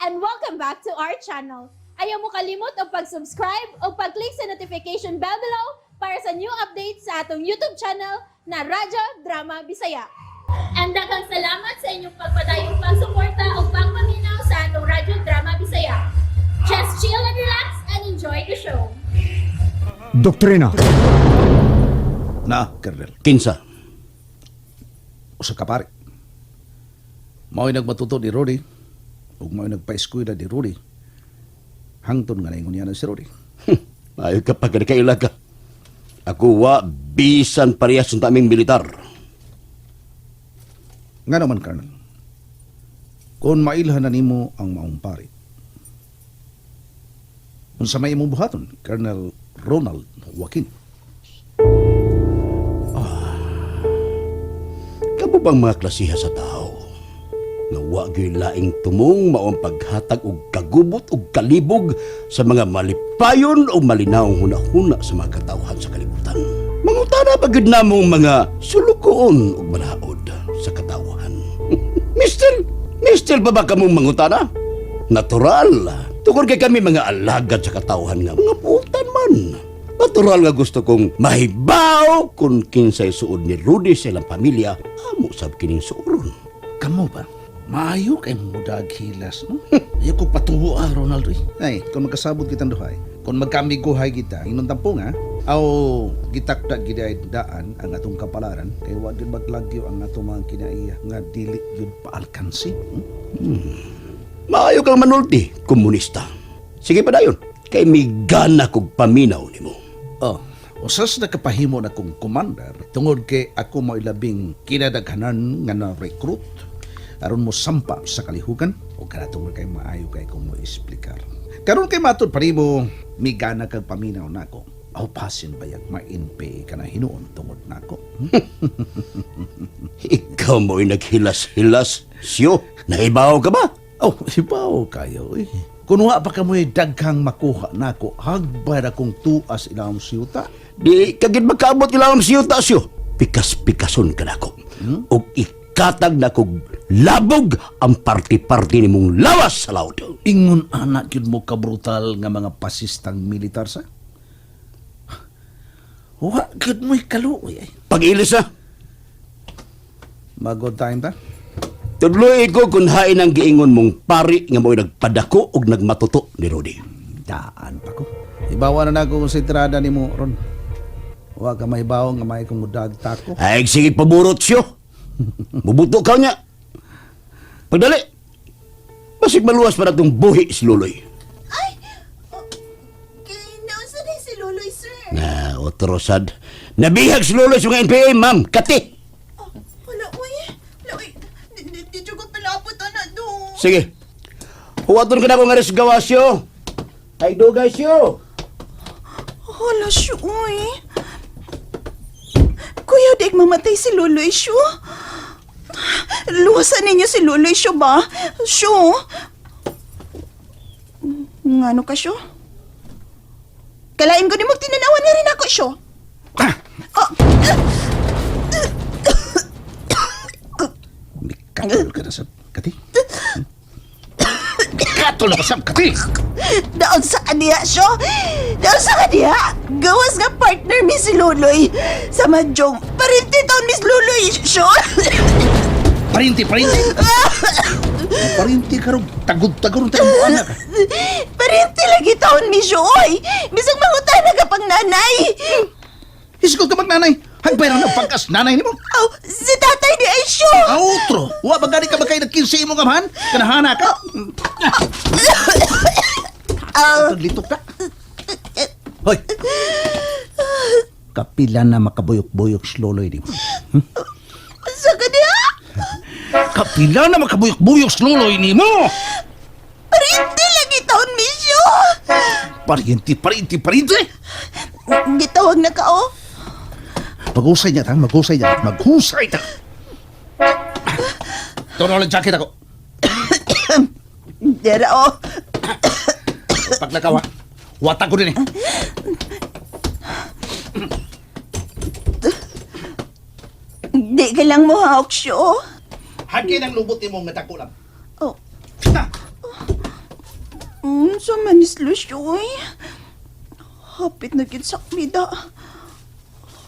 and welcome back to our channel. Ayaw mo kalimot o pag-subscribe o pag-click sa notification bell below para sa new updates sa atong YouTube channel na Radyo Drama Bisaya. And daghang salamat sa inyong pagpadayong pagsuporta o pagpaminaw sa atong Radyo Drama Bisaya. Just chill and relax and enjoy the show. Doktrina. Na, Colonel. Kinsa? Usa ka pare. Mao'y nagmatuto ni Rudy. Ug mao'y nagpa-eskwela ni Rudy. Hangtod nga naingon niya na si Rudy. Ayaw ka pa kaila ka. Ako wa bisan parehas sa aming militar. Nga naman, Colonel. Kung mailhan na nimo ang maong pare. Kung sa may imong buhaton, Colonel Ronald Joaquin. Kamo bang mga klasiha sa tao? Nga wa gyud laing tumong maong paghatag og kagubot og kalibog sa mga malipayon o malinawong hunahuna sa mga katawhan sa kalibutan. Mangutana pa gyud namong mga sulukoon og malaod sa katawhan. Mister pa ba kamong mangutana? Natural. Tungkol kay kami mga alagad sa katawhan nga mga putan man. Natural nga gusto kong mahibaw kung kinsay suod ni Rudy sa ilang pamilya amo sab kining suuron. Kamo ba? Maayo kay mudag hilas, no? Ayaw ko patubo Ronald. Ay, kung magkasabot kitang duhay, kung magkamiguhay kita, inon tampo nga, aw gitakda giday daan ang atong kapalaran, kay wa gyud maglagyo ang atong mga kinaiya nga dili gyud paalkansi. Maayo kang manulti, komunista. Sige pa dayon, kay may gana kog paminaw nimo. Oh, usas na kapahimo na kong commander, tungod kay ako mo ilabing kinadaghanan nga na-recruit, aron mo sampa sa kalihukan, o kanatong kay maayo kay kung mo isplikar. Karon kay matod pa mo, may gana kag paminaw na ako. Aw pasin bayag ma-inpay ka na hinuon tungod na ako. Ikaw mo'y naghilas-hilas, siyo. Naibaw ka ba? Oh, ibaw kayo eh. Kung wa pa ka mo'y daghang makuha na ako, hagbay na kong tuas ilang siyuta. Di kagid magkaabot ilang siyuta siyo. Pikas-pikason ka na ko. O ikatag na kog labog ang party-party ni mong lawas sa laod. Ingon anak yun mo kabrutal nga mga pasistang militar sa? Wa gud mo'y kaluoy ay. Pag-ilis na. Magod time ta? Tudloy ko kung hain ang giingon mong pari nga mo'y nagpadako o nagmatuto ni Rudy. Daan pa ko. Ibawa na na kung sitrada ni mo, Ron. Wa ka mahibaw nga may kong mudag tako. Ay, sige paburot siyo. Bubuto ka niya. Pagdali. Basig maluwas pa na itong buhi si Luloy. Ay! Nausa na si Luloy, sir. Na, otrosad. Nabihag si Luloy sa mga NPA, ma'am. Kati. Wala, uy. Di jugot palapot na doon. Sige. Huwaton ka na kung aris gawasyo. Ay, dugay siyo. Wala siya, uy. Kuya, di mamatay si Luloy siya. Luwasan ninyo si Luloy siya ba? Siya? Ngano ka siya? Kalain ko ni mo, tinanawan na rin ako siya. Katol ka na sa kati? Katol na ka sa kati! Daon sa kaniya siya. Daon sa kaniya. Gawas nga partner mi si Luloy. Sa madyong parinti taon Miss Luloy siya. Parinti! Parinti ka rin. Tagod-tagod tayo mo anak. Parinti lagi taon mi siya, oy. Bisang mangutana ka pang nanay. Isikot ka magnanay. Hagpay na pagkas nanay ni mo. Oh, si tatay ni ay siya. Outro! Wa ba gani ka ba kayo nagkinsi mo kamahan? Kanahana ka? Taglitok ka? Hoy! Kapila na makabuyok-buyok si Loloy di mo. Sa kaniya? Kapila na makabuyok-buyok si Loloy ni mo! Parinti lagi taon mi siya. Parinti! Gitawag na ka, oh. Maghusay niya. Tono lang jacket ako. Dera, oh. Pag nakawa, wata ko din eh. Di ka lang mo hawak siya, oh. Hagi ng lubot ni mo nga dako lang. Oh. Na! Sa manis Lucio, uy. Hapit na gid sa mida.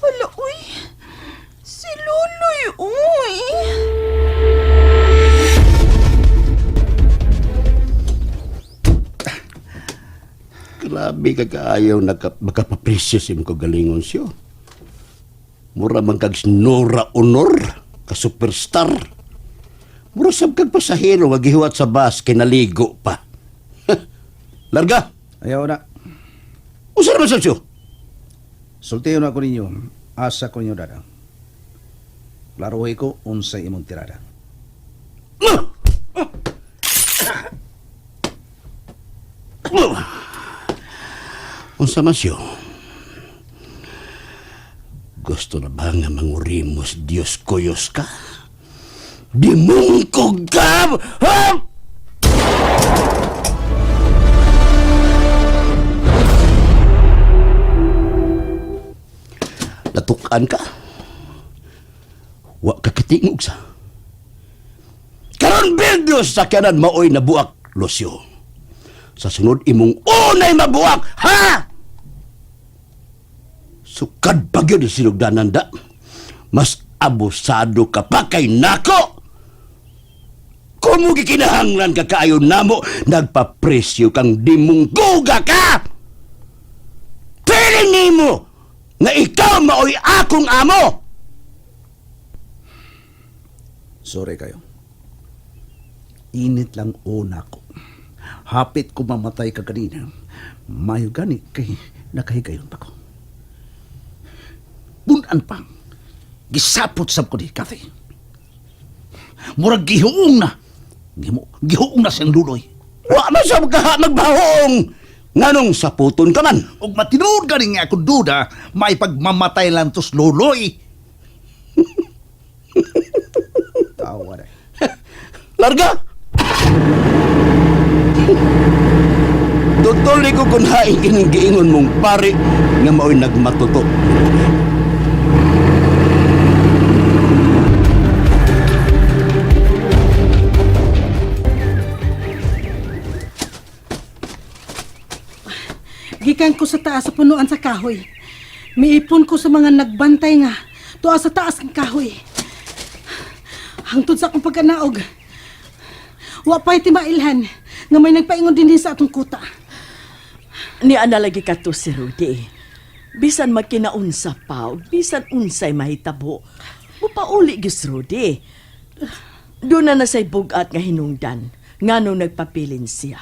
Hala, uy. Si Luloy, uy. Grabe ka kaayaw makapapresyo sa imong kagalingon siyo. Mura man kag Nora Honor, ka superstar. Mura sab kag pasahero nga gihuwat sa bus kay naligo pa. Larga. Ayaw na. Usa naman sa siyo? Sultiyo na ko ninyo. Asa ko ninyo dadang. Klarohay ko unsay imong tirada. Unsa man siyo? Gusto na ba nga mangurimos Diyos koyos ka? Dimungkog ka! Ha? Natukan ka? Wa ka kitingog sa. Karon bildos sa kanan maoy na buak, Lucio. Sa sunod imong unay mabuak, ha? Sukad pa gyud sinugdanan da. Mas abusado ka pa kay nako. Kung mo gikinahanglan ka kaayo namo, nagpapresyo kang dimungguga ka. Piling nimo nga ikaw maoy akong amo. Sorry kayo. Init lang una ko. Hapit ko mamatay ka kanina. Mayo gani kay nakahigayon pa ko. Bunan pa. Gisapot sab ko di Kathy. Murag gihuong na. Gihuong na siyang luloy. Wa man sa magbahoong. Nganong saputon ka man. Og matinuod gani nga ako duda, may pagmamatay lang tos luloy. Tawa na. Larga! Tutuloy ko kung haing kining giingon mong pari nga mao'y nagmatuto. Gikan ko sa taas sa punuan sa kahoy. Miipon ko sa mga nagbantay nga tuwa sa taas ng kahoy. Hangtod sa akong pagkanaog. Wa pa'y timailhan nga may nagpaingon din sa atong kuta. Ni analagi ka to si Rudy. Bisan magkinaunsa pa, bisan unsay mahitabo. Mupauli gis Rudy. Doon na say bugat nga hinungdan, nga nung nagpapilin siya.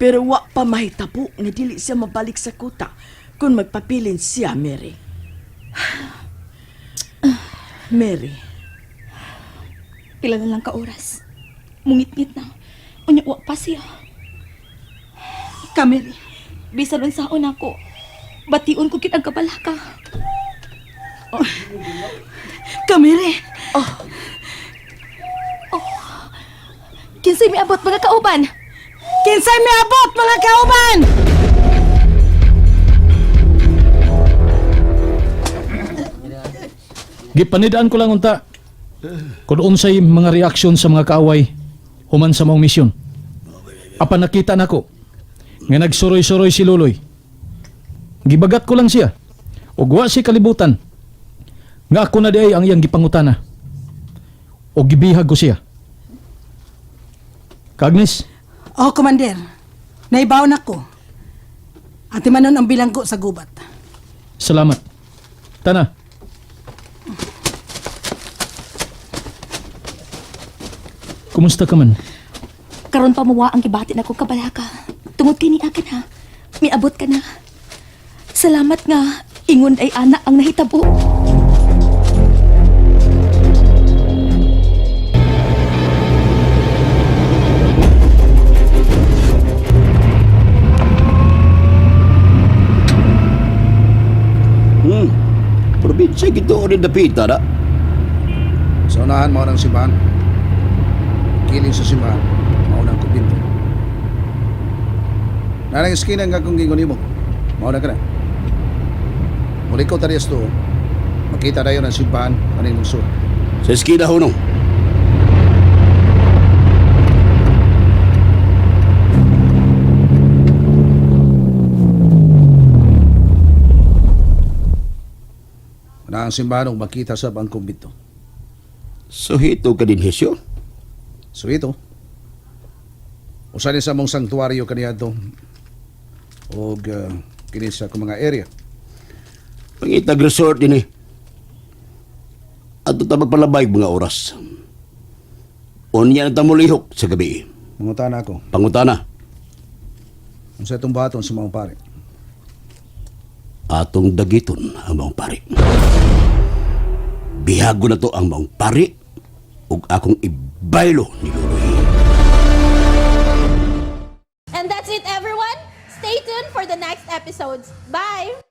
Pero wa pa mahitabo nga dili siya mabalik sa kuta kung magpapilin siya, Mary. Mary. Pila na lang ka oras. Mungit-ngit na. Unya, wa pa siya. Kameri, Bisan unsaon ako. Bation ko kitag kabalaka. Kameri. Kinsay miabot mga kauban? Kinsay miabot mga kauban! Gipanidaan ko lang unta. Kung unsay mga reaksyon sa mga kaaway human sa mong misyon. Apan nakita nako nga nagsuroy-suroy si Luloy. Gibagat ko lang siya. Og wa si kalibutan. Nga ako na di ay ang iyang gipangutana. O gibihag ko siya. Kagnes, Oh, Commander. Naibaw na ko. At manon ang bilanggo sa gubat. salamat. Tana. Kumusta ka man? Karon pa mawa ang gibati na ko kabalaka. Tungod kini akin ha. Miabot ka na. Salamat nga. Ingon ay anak ang nahitabo. Probinsya gito rin dapita na. Sa unahan mo ng simbahan. Kiling sa simbahan. Maunang kubinto. Narang iskina nga kung gingon mo. Mauna ka na. Muli ko tariyas to. Makita tayo ng simbahan. Maning lungsod. Sa eskina hunong. ang simbahan og makita sa ang kumbito. So hito ka din, Hesyo? So ito, usa ni sa mong sanktuaryo kaniadto og kini sa akong mga area. Pangitag resort din eh. At ito magpalabay mga oras. Unya na tamulihok sa gabi. Mangutana ako, Pangutana, unsa itong baton sa mga pare? atong dagiton ang maong pari. Bihago na to ang maong pari ug akong ibaylo ni Luloy. And that's it, everyone. Stay tuned for the next episodes. Bye!